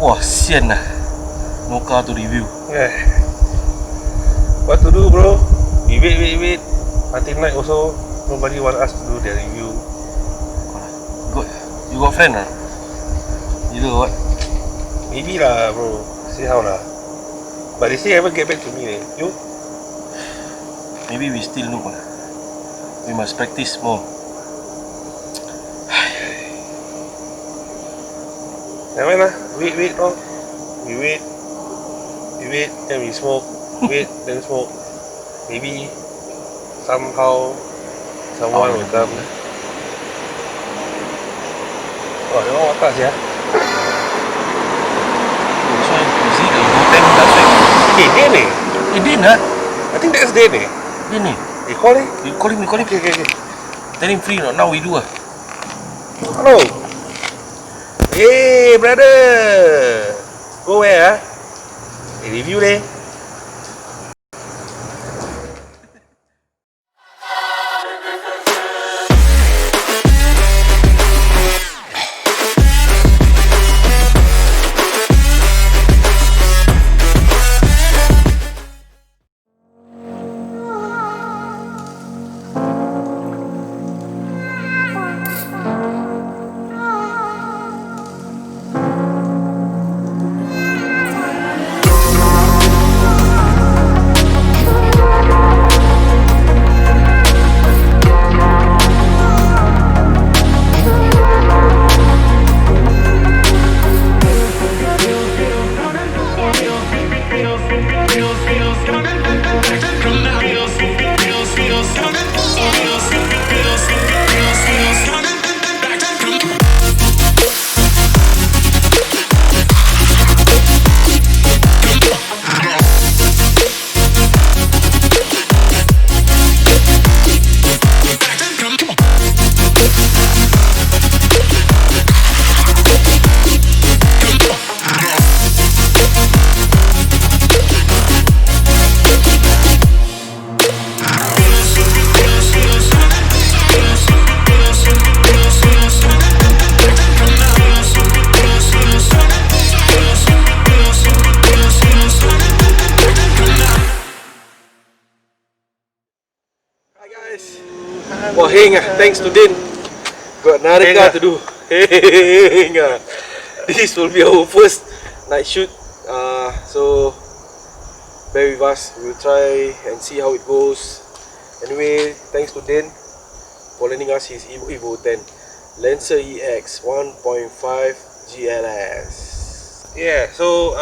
Wah, sian lah. No car to review. What to do, bro? We wait until night also. Nobody want us to do the review. You got friend or not? You do what? Maybe lah, bro. See how lah. But they say haven't get back to me. You? Maybe we still noob lah. We must practice more. Never mind lah. Wait, no. We wait, then we smoke. Wait, then smoke. Maybe somehow someone will come. Oh, dia orang atas ya. So you see the hotel that's right. Okay, dia ni. Dia nak? I think that's dia ni. Dia ni. Call him. You call him. Okay. Tell him free or not? Now we do ah. Hello. Hey, brother. Go where ah? Review deh. Wah, heng ah, thanks to Din. Got another car to do. Heng ah. This will be our first night shoot. So bear with us. We'll try and see how it goes. Anyway, thanks to Din for lending us his Evo 10 Lancer EX 1.5 GLS. Yeah, so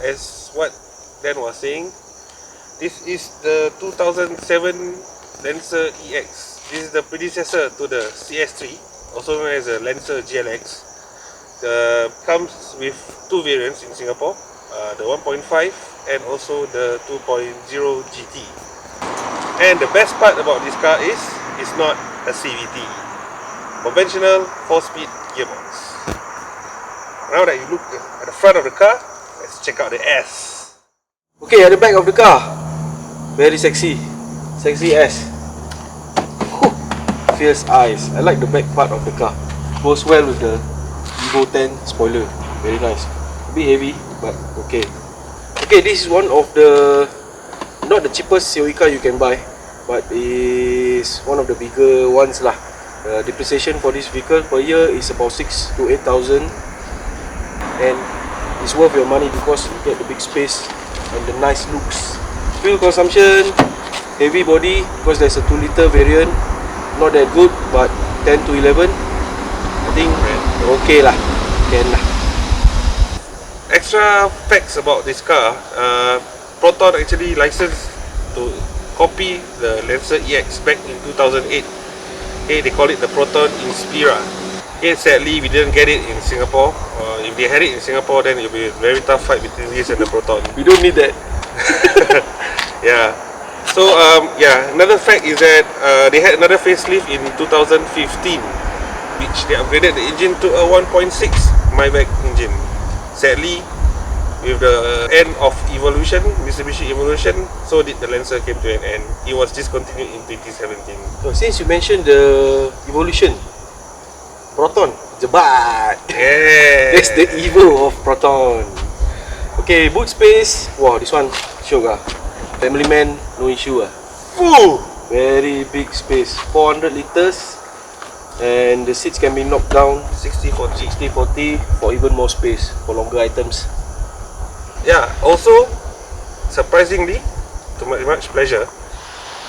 as what Dan was saying, this is the 2007 Lancer EX. This is the predecessor to the CS3, also known as the Lancer GLX. Comes with two variants in Singapore, the 1.5 and also the 2.0 GT. And the best part about this car is it's not a CVT, conventional 4-speed gearbox. Now that you look at the front of the car, let's check out the S. Okay, at the back of the car, very sexy S. Fierce eyes. I like the back part of the car. Goes well with the Evo 10 spoiler. Very nice. A bit heavy, but okay. Okay, this is one of the not the cheapest COE car you can buy, but is one of the bigger ones lah. Depreciation for this vehicle per year is about 6,000 to 8,000, and it's worth your money because you get the big space and the nice looks. Fuel consumption, heavy body because there's a 2-liter variant. Not that good, but 10 to 11 I think okay lah, can lah. Extra facts about this car, Proton actually licensed to copy the Lancer EX back in 2008. Okay, they call it the Proton Inspira. Okay, sadly we didn't get it in Singapore. If they had it in Singapore, then it will be a very tough fight between this and the Proton. We don't need that. Yeah. So another fact is that they had another facelift in 2015, which they upgraded the engine to a 1.6 MiVEC engine. Sadly, with the end of Evolution, Mitsubishi Evolution, so did the Lancer came to an end. It was discontinued in 2017. So since you mentioned the Evolution, Proton, jebat. Yeah. That's the evil of Proton. Okay, boot space. Wow, this one syok ah. Family man, no issue ah. Fuh. Very big space, 400 liters, and the seats can be knocked down 60-40. 60-40 for even more space for longer items. Yeah, also surprisingly, to my much pleasure,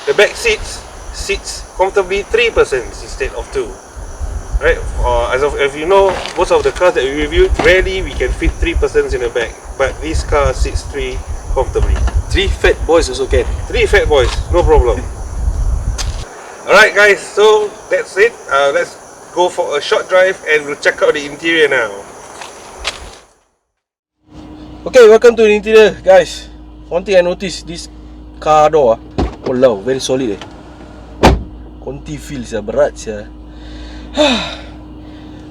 the back seats comfortably 3 persons instead of 2. Right? As you know, most of the cars that we reviewed, rarely we can fit 3 persons in the back, but this car sits 3 comfortably. 3 fat boys also can. 3 fat boys, no problem. Alright guys, so that's it. Let's go for a short drive and we'll check out the interior now. Okay, welcome to the interior, guys. One thing I noticed, this car door, walao, very solid Conti feels berat sia.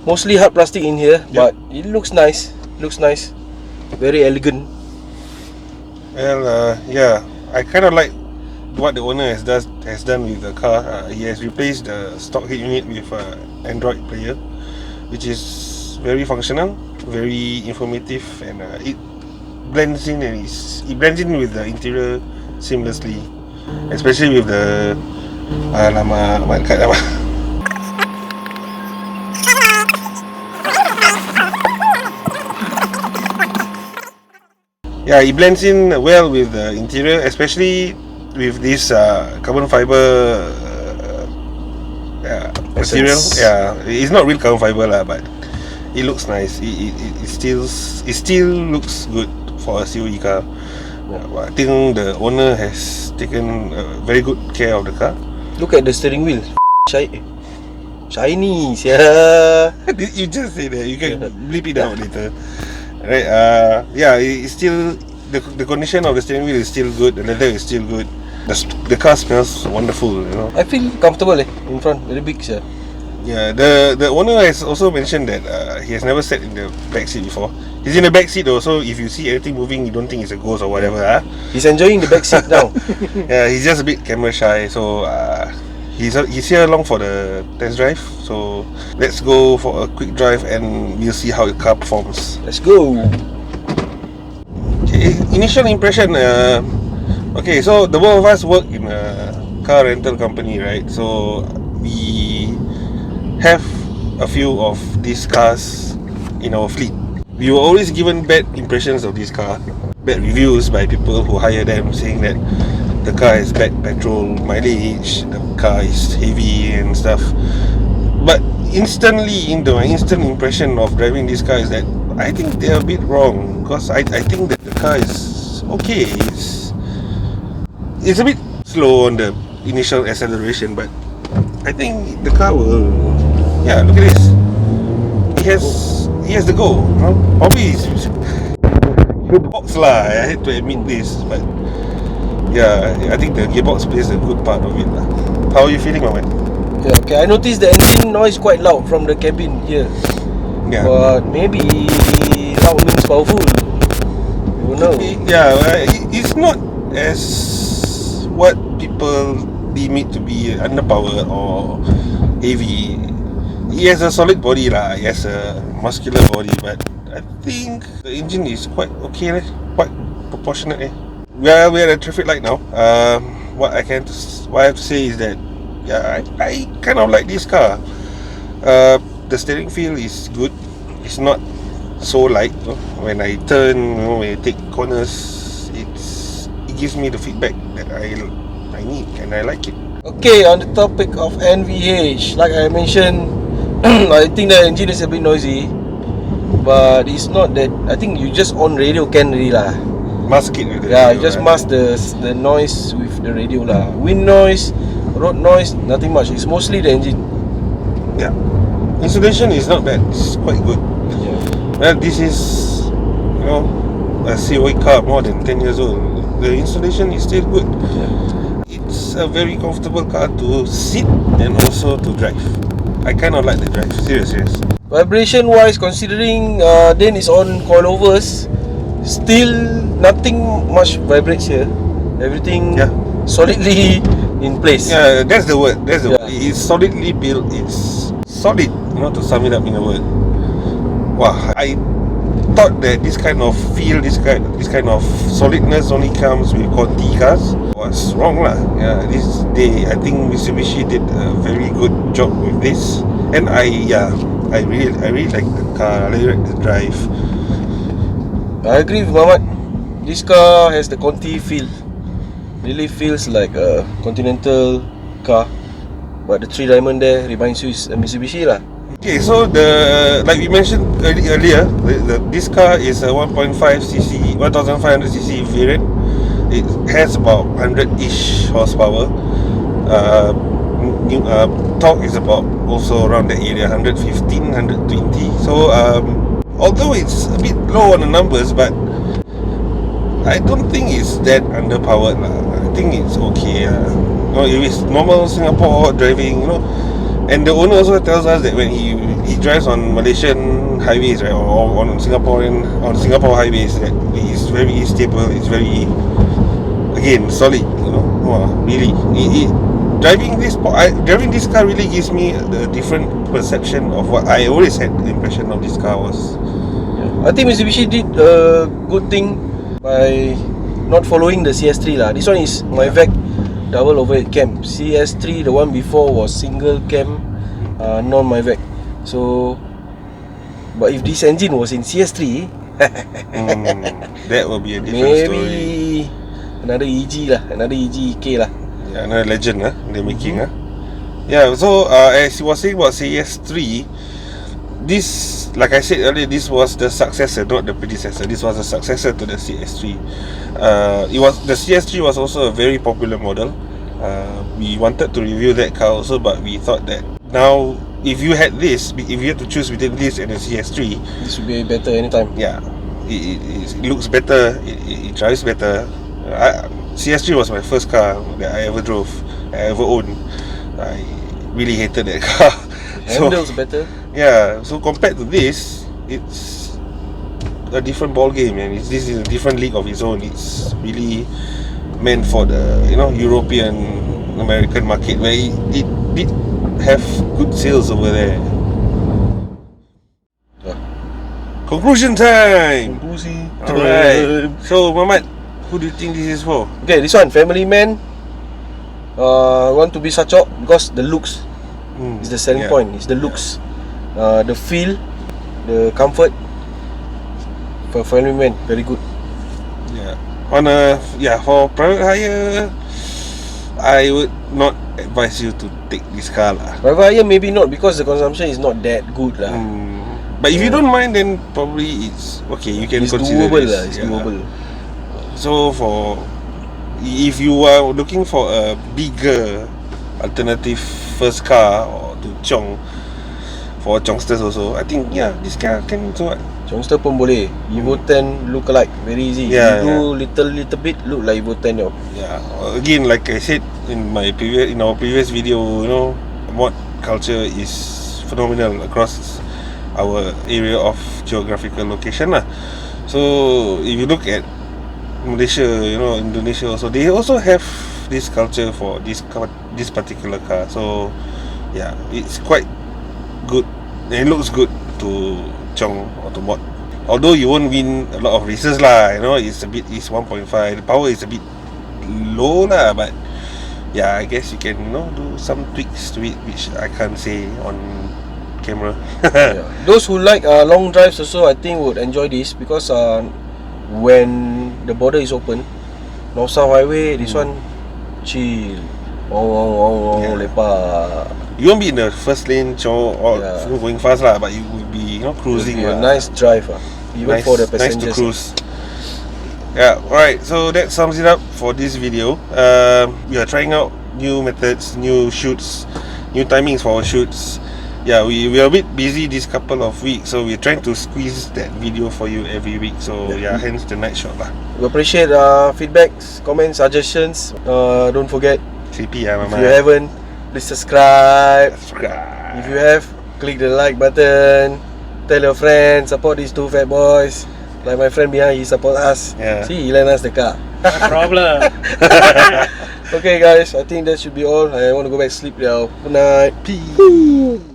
Mostly hard plastic in here, Yep. but it looks nice. Very elegant. Well, yeah, I kind of like what the owner has done with the car. He has replaced the stock head unit with Android player, which is very functional, very informative, and it blends in with the interior seamlessly, especially with the yeah, it blends in well with the interior, especially with this carbon fiber material. Yeah, it's not real carbon fiber lah, but it looks nice. It still looks good for a COE car. I think the owner has taken very good care of the car. Look at the steering wheel. Shiny sia. You just say that. You can bleep it out later. Right? Yeah, it's still the condition of the steering wheel is still good. The leather is still good. The car smells wonderful. You know. I feel comfortable in front. Very big sia. Yeah, the owner has also mentioned that he has never sat in the back seat before. He's in the back seat though, so if you see anything moving, you don't think it's a ghost or whatever. He's enjoying the back seat now. Yeah, he's just a bit camera shy, so he's here along for the test drive. So let's go for a quick drive and we'll see how the car performs. Let's go. Okay, initial impression. Okay, so the both of us work in a car rental company, right? So we have a few of these cars in our fleet. We were always given bad impressions of this car, bad reviews by people who hire them, saying that the car has bad petrol mileage, the car is heavy and stuff. But my instant impression of driving this car is that I think they're a bit wrong, because I think that the car is okay. It's a bit slow on the initial acceleration, but I think the car will. Yeah, look at this. He has the go. You know? Probably it's gearbox lah. I hate to admit this, but yeah, I think the gearbox plays a good part of it lah. How are you feeling, my man? Yeah, okay. I noticed the engine noise quite loud from the cabin here. Yeah. But maybe loud means powerful. You know. Yeah, it's not as what people deem it to be underpowered or heavy. He has a solid body lah. He has a muscular body, but I think the engine is quite okay, quite proportionate. We're at a traffic light now. What I have to say is that yeah, I kind of like this car. The steering feel is good. It's not so light. When I turn, when I take corners, it gives me the feedback that I need and I like it. Okay, on the topic of NVH, like I mentioned, I think the engine is a bit noisy, but it's not that. I think you just on radio can really lah. Mask it with the Yeah, radio, you just right? mask the noise with the radio lah. Wind noise, road noise, nothing much. It's mostly the engine. Yeah, insulation is not bad. It's quite good. Yeah. Well, this is a COE car more than 10 years old. The insulation is still good. Yeah. It's a very comfortable car to sit and also to drive. I kind of like the drive. Serious. Vibration wise, considering Dan is on coilovers, still nothing much vibrates here. Everything solidly in place. Yeah, that's the word. Yeah. It's solidly built. It's solid, to sum it up in a word. Wow, I thought that this kind of feel, this kind of solidness only comes with Conti cars. Was wrong lah. Yeah, I think Mitsubishi did a very good job with this, and I really like the car. I really like the drive. I agree with Muhammad. This car has the Conti feel. Really feels like a Continental car, but the 3 diamond there reminds you is a Mitsubishi lah. Okay, so like we mentioned earlier, this car is a 1.5cc, 1500cc variant. It has about 100-ish horsepower. Torque is about also around that area, 115, 120. So although it's a bit low on the numbers, but I don't think it's that underpowered lah. I think it's okay. If it's normal Singapore driving, and the owner also tells us that when he drives on Malaysian highways, right, or on Singapore highways, that it's very stable. It's very, again, solid. Really, driving this car really gives me a different perception of what I always had the impression of this car was. I think Mitsubishi did a good thing by not following the CS3 lah. This one is MiVEC double overhead cam. CS3, the one before, was single cam, non-MiVEC. So, but if this engine was in CS3, that will be a different story. Maybe another EG lah, another EG EK lah. Yeah, another legend they're making. Yeah, so as you were saying about CS3, this, like I said earlier, this was the successor, not the predecessor. This was the successor to the CS3. The CS3 was also a very popular model. We wanted to review that car also, but we thought that now, if you had to choose between this and the CS3, this would be better anytime. Yeah, it looks better, it drives better. CS3 was my first car that I ever drove, I ever owned. I really hated that car. Handles better. Yeah, so compared to this, it's a different ball game, and this is a different league of its own. It's really meant for the European American market, where it did have good sales over there. Conclusion time. Alright. So Muhammad, who do you think this is for? Okay, this one, family man. Want to be Sachok because the looks is the selling point. It's the looks, the feel, the comfort. For family man, very good. Yeah. For private hire, I would not advise you to take this car lah. Private hire maybe not, because the consumption is not that good lah. But if you don't mind, then probably it's okay. You can consider doable this. Lah. It's doable. So if you are looking for a bigger alternative first car, or to Chong, for Chongsters also, I think this car can also. Chongster pun boleh. Evo 10 look alike, very easy. You do little bit look like Evo 10 yo. Yeah. Again, like I said in our previous video, mod culture is phenomenal across our area of geographical location lah. So if you look at Malaysia, Indonesia also, they also have this culture for this particular car. So yeah, it's quite good and it looks good to Chong or to mod. Although you won't win a lot of races lah, it's 1.5. The power is a bit low lah, but yeah, I guess you can do some tweaks to it, which I can't say on camera. Those who like long drives also, I think would enjoy this, because when the border is open, North South Highway, this one chill, lepak. You won't be in the first lane or going fast lah, but you will be cruising. It'll be a nice drive even for the passengers. Nice to cruise. Yeah, alright, so that sums it up for this video. We are trying out new methods, new shoots, new timings for our shoots. Yeah, we are a bit busy this couple of weeks, so we're trying to squeeze that video for you every week. So hence the night shot lah. We appreciate feedbacks, comments, suggestions. Don't forget, CP if you haven't, please subscribe. If you have, click the like button. Tell your friends, support these two fat boys. Like my friend behind, he support us. See, he lent us the car. No problem. Okay guys, I think that should be all. I want to go back sleep now. Good night. Peace.